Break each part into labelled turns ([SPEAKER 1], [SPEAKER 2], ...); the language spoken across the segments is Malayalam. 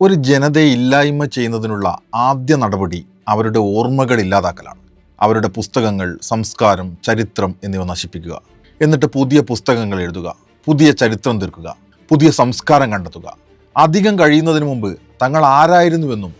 [SPEAKER 1] ഒരു ജനതയെ ഇല്ലായ്മ ചെയ്യുന്നതിനുള്ള ആദ്യ നടപടി അവരുടെ ഓർമ്മകൾ ഇല്ലാതാക്കലാണ്. അവരുടെ പുസ്തകങ്ങൾ, സംസ്കാരം, ചരിത്രം എന്നിവ നശിപ്പിക്കുക. എന്നിട്ട് പുതിയ പുസ്തകങ്ങൾ എഴുതുക, പുതിയ ചരിത്രം തീർക്കുക, പുതിയ സംസ്കാരം കണ്ടെത്തുക. അധികം കഴിയുന്നതിന് മുമ്പ് തങ്ങൾ ആരായിരുന്നുവെന്നും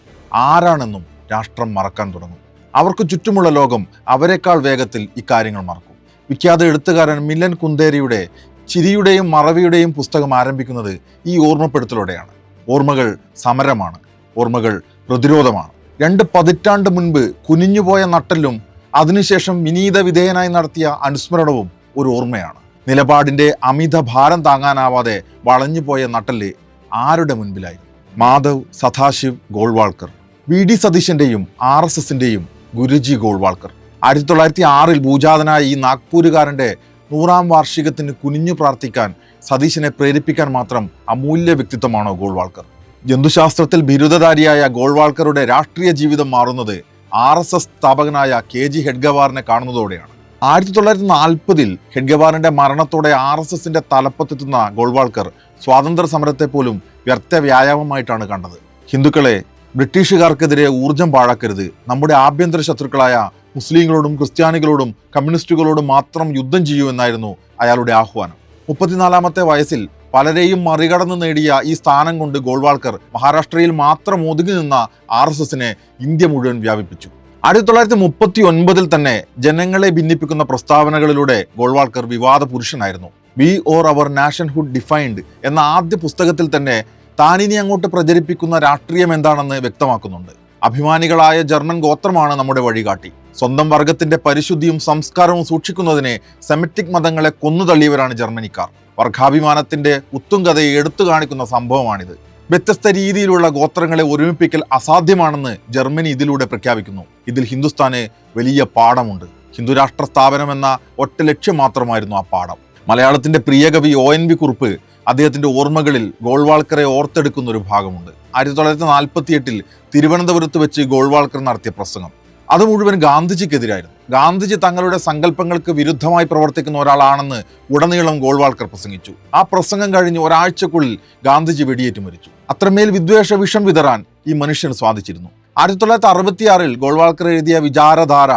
[SPEAKER 1] ആരാണെന്നും രാഷ്ട്രം മറക്കാൻ തുടങ്ങും. അവർക്ക് ചുറ്റുമുള്ള ലോകം അവരെക്കാൾ വേഗത്തിൽ ഇക്കാര്യങ്ങൾ മറക്കും. വിഖ്യാത എഴുത്തുകാരൻ മിലൻ കുന്ദേരയുടെ ചിരിയുടെയും മറവിയുടെയും പുസ്തകം ആരംഭിക്കുന്നത് ഈ ഓർമ്മപ്പെടുത്തലോടെയാണ്. ഓർമ്മകൾ സമരമാണ്, ഓർമ്മകൾ പ്രതിരോധമാണ്. 2 പതിറ്റാണ്ട് മുൻപ് കുനിഞ്ഞുപോയ നട്ടെല്ലും അതിനുശേഷം വിനീത വിധേയനായി നടത്തിയ അനുസ്മരണവും ഒരു ഓർമ്മയാണ്. നിലപാടിന്റെ അമിത ഭാരം താങ്ങാനാവാതെ വളഞ്ഞുപോയ നട്ടെല്ല് ആരുടെ മുൻപിലായിരുന്നു? മാധവ് സദാശിവ് ഗോൾവാൾക്കർ, VD സതീശന്റെയും RSSന്റെയും ഗുരുജി ഗോൾവാൾക്കർ. 1906 ഭൂജാതനായ ഈ നാഗ്പൂരുകാരന്റെ 100ാം വാർഷികത്തിന് കുനിഞ്ഞു പ്രാർത്ഥിക്കാൻ സതീശനെ പ്രേരിപ്പിക്കാൻ മാത്രം അമൂല്യ വ്യക്തിത്വമാണോ ഗോൾവാൾക്കർ? ജന്തുശാസ്ത്രത്തിൽ ബിരുദധാരിയായ ഗോൾവാൾക്കറുടെ രാഷ്ട്രീയ ജീവിതം മാറുന്നത് RSS സ്ഥാപകനായ KG ഹെഡ്ഗവാറിനെ കാണുന്നതോടെയാണ്. 1940 ഹെഡ്ഗവാറിന്റെ മരണത്തോടെ RSSന്റെ തലപ്പത്തെത്തുന്ന ഗോൾവാൾക്കർ സ്വാതന്ത്ര്യ സമരത്തെ പോലും വ്യർത്ഥ വ്യായാമമായിട്ടാണ് കണ്ടത്. ഹിന്ദുക്കളെ ബ്രിട്ടീഷുകാർക്കെതിരെ ഊർജം പാഴാക്കരുത്, നമ്മുടെ ആഭ്യന്തര ശത്രുക്കളായ മുസ്ലിങ്ങളോടും ക്രിസ്ത്യാനികളോടും കമ്മ്യൂണിസ്റ്റുകളോടും മാത്രം യുദ്ധം ചെയ്യൂ എന്നായിരുന്നു അയാളുടെ ആഹ്വാനം. 34ാമത്തെ വയസ്സിൽ പലരെയും മറികടന്ന് നേടിയ ഈ സ്ഥാനം കൊണ്ട് ഗോൾവാൾക്കർ മഹാരാഷ്ട്രയിൽ മാത്രം ഒതുങ്ങി നിന്ന RSSനെ ഇന്ത്യ മുഴുവൻ വ്യാപിപ്പിച്ചു. 1939 തന്നെ ജനങ്ങളെ ഭിന്നിപ്പിക്കുന്ന പ്രസ്താവനകളിലൂടെ ഗോൾവാൾക്കർ വിവാദ പുരുഷനായിരുന്നു. We or our nationhood defined എന്ന ആദ്യ പുസ്തകത്തിൽ തന്നെ താനിനി അങ്ങോട്ട് പ്രചരിപ്പിക്കുന്ന രാഷ്ട്രീയം എന്താണെന്ന് വ്യക്തമാക്കുന്നുണ്ട്. അഭിമാനികളായ ജർമ്മൻ ഗോത്രമാണ് നമ്മുടെ വഴികാട്ടി. സ്വന്തം വർഗത്തിന്റെ പരിശുദ്ധിയും സംസ്കാരവും സൂക്ഷിക്കുന്നതിനെ സെമിറ്റിക് മതങ്ങളെ കൊന്നുതള്ളിയവരാണ് ജർമ്മനിക്കാർ. വർഗാഭിമാനത്തിന്റെ ഉത്തുംഗതയെ എടുത്തു കാണിക്കുന്ന സംഭവമാണിത്. വ്യത്യസ്ത രീതിയിലുള്ള ഗോത്രങ്ങളെ ഒരുമിപ്പിക്കൽ അസാധ്യമാണെന്ന് ജർമ്മനി ഇതിലൂടെ പ്രഖ്യാപിക്കുന്നു. ഇതിൽ ഹിന്ദുസ്ഥാന് വലിയ പാഠമുണ്ട്. ഹിന്ദുരാഷ്ട്ര സ്ഥാപനം എന്ന ഒറ്റ ലക്ഷ്യം മാത്രമായിരുന്നു ആ പാഠം. മലയാളത്തിന്റെ പ്രിയ കവി ONV കുറുപ്പ് അദ്ദേഹത്തിന്റെ ഓർമ്മകളിൽ ഗോൾവാൾക്കറെ ഓർത്തെടുക്കുന്ന ഒരു ഭാഗമുണ്ട്. 1948 തിരുവനന്തപുരത്ത് വെച്ച് ഗോൾവാൾക്കർ നടത്തിയ പ്രസംഗം അത് മുഴുവൻ ഗാന്ധിജിക്കെതിരായിരുന്നു. ഗാന്ധിജി തങ്ങളുടെ സങ്കല്പങ്ങൾക്ക് വിരുദ്ധമായി പ്രവർത്തിക്കുന്ന ഒരാളാണെന്ന് ഉടനീളം ഗോൾവാൾക്കർ പ്രസംഗിച്ചു. ആ പ്രസംഗം കഴിഞ്ഞ് ഒരാഴ്ചക്കുള്ളിൽ ഗാന്ധിജി വെടിയേറ്റ് മരിച്ചു. അത്രമേൽ വിദ്വേഷ വിഷം വിതറാൻ ഈ മനുഷ്യന് സാധിച്ചിരുന്നു. 1966 ഗോൾവാൾക്കർ എഴുതിയ വിചാരധാര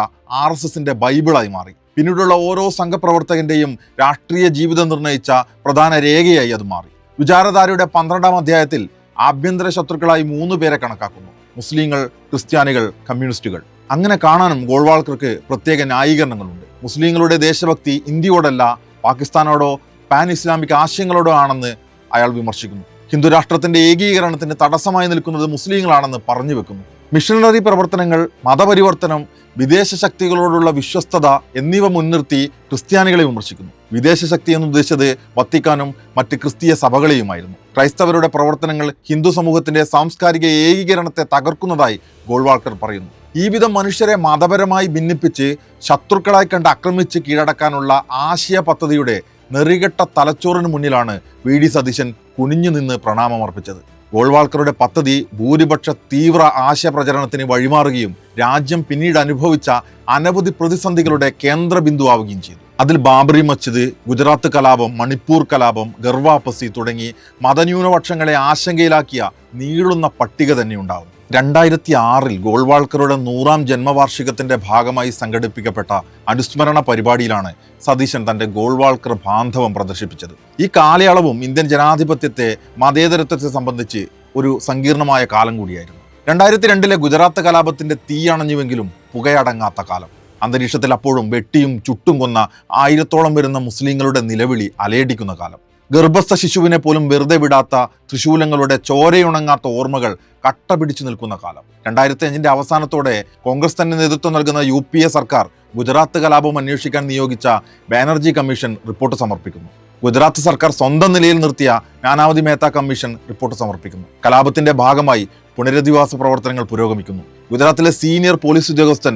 [SPEAKER 1] RSSന്റെ ബൈബിളായി മാറി. പിന്നീടുള്ള ഓരോ സംഘപ്രവർത്തകന്റെയും രാഷ്ട്രീയ ജീവിതം നിർണയിച്ച പ്രധാന രേഖയായി അത് മാറി. വിചാരധാരയുടെ 12ാം അധ്യായത്തിൽ ആഭ്യന്തര ശത്രുക്കളായി 3 പേരെ കണക്കാക്കുന്നു: മുസ്ലിങ്ങൾ, ക്രിസ്ത്യാനികൾ, കമ്മ്യൂണിസ്റ്റുകൾ. അങ്ങനെ കാണാനും ഗോൾവാൾക്കർക്ക് പ്രത്യേക ന്യായീകരണങ്ങളുണ്ട്. മുസ്ലിങ്ങളുടെ ദേശഭക്തി ഇന്ത്യയോടല്ല, പാകിസ്ഥാനോടോ പാൻ ഇസ്ലാമിക് ആശയങ്ങളോടോ ആണെന്ന് അയാൾ വിമർശിക്കുന്നു. ഹിന്ദുരാഷ്ട്രത്തിന്റെ ഏകീകരണത്തിന് തടസ്സമായി നിൽക്കുന്നത് മുസ്ലിങ്ങളാണെന്ന് പറഞ്ഞു വെക്കുന്നു. മിഷണറി പ്രവർത്തനങ്ങൾ, മതപരിവർത്തനം, വിദേശ ശക്തികളോടുള്ള വിശ്വസ്തത എന്നിവ മുൻനിർത്തി ക്രിസ്ത്യാനികളെ വിമർശിക്കുന്നു. വിദേശ ശക്തി എന്ന് ഉദ്ദേശിച്ചത് വത്തിക്കാനും മറ്റ് ക്രിസ്തീയ സഭകളെയുമായിരുന്നു. ക്രൈസ്തവരുടെ പ്രവർത്തനങ്ങൾ ഹിന്ദു സമൂഹത്തിന്റെ സാംസ്കാരിക ഏകീകരണത്തെ തകർക്കുന്നതായി ഗോൾവാൾക്കർ പറയുന്നു. ഈ വിധം മനുഷ്യരെ മതപരമായി ഭിന്നിപ്പിച്ച് ശത്രുക്കളായി കണ്ട് ആക്രമിച്ച് കീഴടക്കാനുള്ള ആശയ പദ്ധതിയുടെ നെറികെട്ട തലച്ചോറിന് മുന്നിലാണ് VD സതീശൻ കുനിഞ്ഞു നിന്ന് പ്രണാമമർപ്പിച്ചത്. ഗോൾവാൾക്കറുടെ പദ്ധതി ഭൂരിപക്ഷ തീവ്ര ആശയ പ്രചരണത്തിന് വഴിമാറുകയും രാജ്യം പിന്നീട് അനുഭവിച്ച അനവധി പ്രതിസന്ധികളുടെ കേന്ദ്ര ബിന്ദുവാവുകയും ചെയ്തു. അതിൽ ബാബറി മസ്ജിദ്, ഗുജറാത്ത് കലാപം, മണിപ്പൂർ കലാപം, ഗർവാപ്പസി തുടങ്ങി മതന്യൂനപക്ഷങ്ങളെ ആശങ്കയിലാക്കിയ നീളുന്ന പട്ടിക തന്നെ ഉണ്ടാവും. 2006 ഗോൾവാൾക്കറുടെ 100ാം ജന്മവാർഷികത്തിന്റെ ഭാഗമായി സംഘടിപ്പിക്കപ്പെട്ട അനുസ്മരണ പരിപാടിയിലാണ് സതീശൻ തന്റെ ഗോൾവാൾക്കർ ബാന്ധവം പ്രദർശിപ്പിച്ചത്. ഈ കാലയളവും ഇന്ത്യൻ ജനാധിപത്യത്തെ, മതേതരത്വത്തെ സംബന്ധിച്ച് ഒരു സങ്കീർണമായ കാലം കൂടിയായിരുന്നു. 2002 ഗുജറാത്ത് കലാപത്തിന്റെ തീയണഞ്ഞുവെങ്കിലും പുകയടങ്ങാത്ത കാലം. അന്തരീക്ഷത്തിൽ അപ്പോഴും വെട്ടിയും ചുട്ടും കൊന്ന 1000ഓളം വരുന്ന മുസ്ലിങ്ങളുടെ നിലവിളി അലയടിക്കുന്ന കാലം. ഗർഭസ്ഥ ശിശുവിനെ പോലും വെറുതെ വിടാത്ത തൃശൂലങ്ങളുടെ ചോരയുണങ്ങാത്ത ഓർമ്മകൾ കട്ട പിടിച്ചു നിൽക്കുന്ന കാലം. 2005 അവസാനത്തോടെ കോൺഗ്രസ് തന്നെ നേതൃത്വം നൽകുന്ന UPA സർക്കാർ ഗുജറാത്ത് കലാപം അന്വേഷിക്കാൻ നിയോഗിച്ച ബാനർജി കമ്മീഷൻ റിപ്പോർട്ട് സമർപ്പിക്കുന്നു. ഗുജറാത്ത് സർക്കാർ സ്വന്തം നിലയിൽ നിർത്തിയ നാനാവതി മേത്ത കമ്മീഷൻ റിപ്പോർട്ട് സമർപ്പിക്കുന്നു. കലാപത്തിന്റെ ഭാഗമായി പുനരധിവാസ പ്രവർത്തനങ്ങൾ പുരോഗമിക്കുന്നു. ഗുജറാത്തിലെ സീനിയർ പോലീസ് ഉദ്യോഗസ്ഥൻ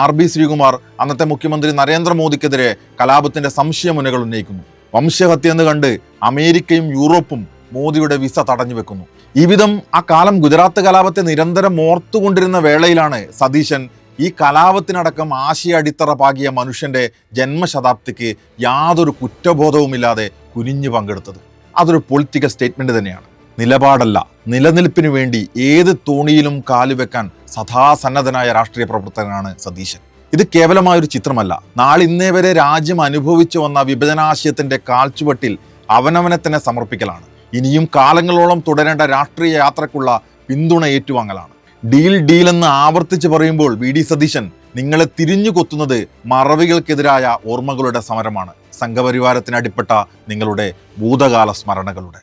[SPEAKER 1] RB ശ്രീകുമാർ അന്നത്തെ മുഖ്യമന്ത്രി നരേന്ദ്രമോദിക്കെതിരെ കലാപത്തിന്റെ സംശയമുനകൾ ഉന്നയിക്കുന്നു. വംശഹത്യ എന്ന് കണ്ട് അമേരിക്കയും യൂറോപ്പും മോദിയുടെ വിസ തടഞ്ഞു വെക്കുന്നു. ഈ വിധം ആ കാലം ഗുജറാത്ത് കലാപത്തെ നിരന്തരം ഓർത്തുകൊണ്ടിരുന്ന വേളയിലാണ് സതീശൻ ഈ കലാപത്തിനടക്കം ആശയ അടിത്തറ പാകിയ മനുഷ്യന്റെ ജന്മശതാബ്ദിക്ക് യാതൊരു കുറ്റബോധവുമില്ലാതെ കുനിഞ്ഞു പങ്കെടുത്തത്. അതൊരു പൊളിറ്റിക്കൽ സ്റ്റേറ്റ്മെന്റ് തന്നെയാണ്. നിലപാടല്ല, നിലനിൽപ്പിനു വേണ്ടി ഏത് തോണിയിലും കാലുവെക്കാൻ സദാസന്നദ്ധനായ രാഷ്ട്രീയ പ്രവർത്തകനാണ് സതീശൻ. ഇത് കേവലമായൊരു ചിത്രമല്ല. നാളിന്നേ വരെ രാജ്യം അനുഭവിച്ചു വന്ന വിഭജനാശയത്തിന്റെ കാൽച്ചുവട്ടിൽ അവനവനെ തന്നെ സമർപ്പിക്കലാണ്. ഇനിയും കാലങ്ങളോളം തുടരേണ്ട രാഷ്ട്രീയ യാത്രക്കുള്ള പിന്തുണ ഏറ്റുവാങ്ങലാണ്. ഡീൽ ഡീൽ എന്ന് ആവർത്തിച്ച് പറയുമ്പോൾ വി ഡി സതീശൻ നിങ്ങളെ തിരിഞ്ഞു കൊത്തുന്നത് മറവികൾക്കെതിരായ ഓർമ്മകളുടെ സമരമാണ്, സംഘപരിവാരത്തിന് അടിപ്പെട്ട നിങ്ങളുടെ ഭൂതകാല സ്മരണകളുടെ.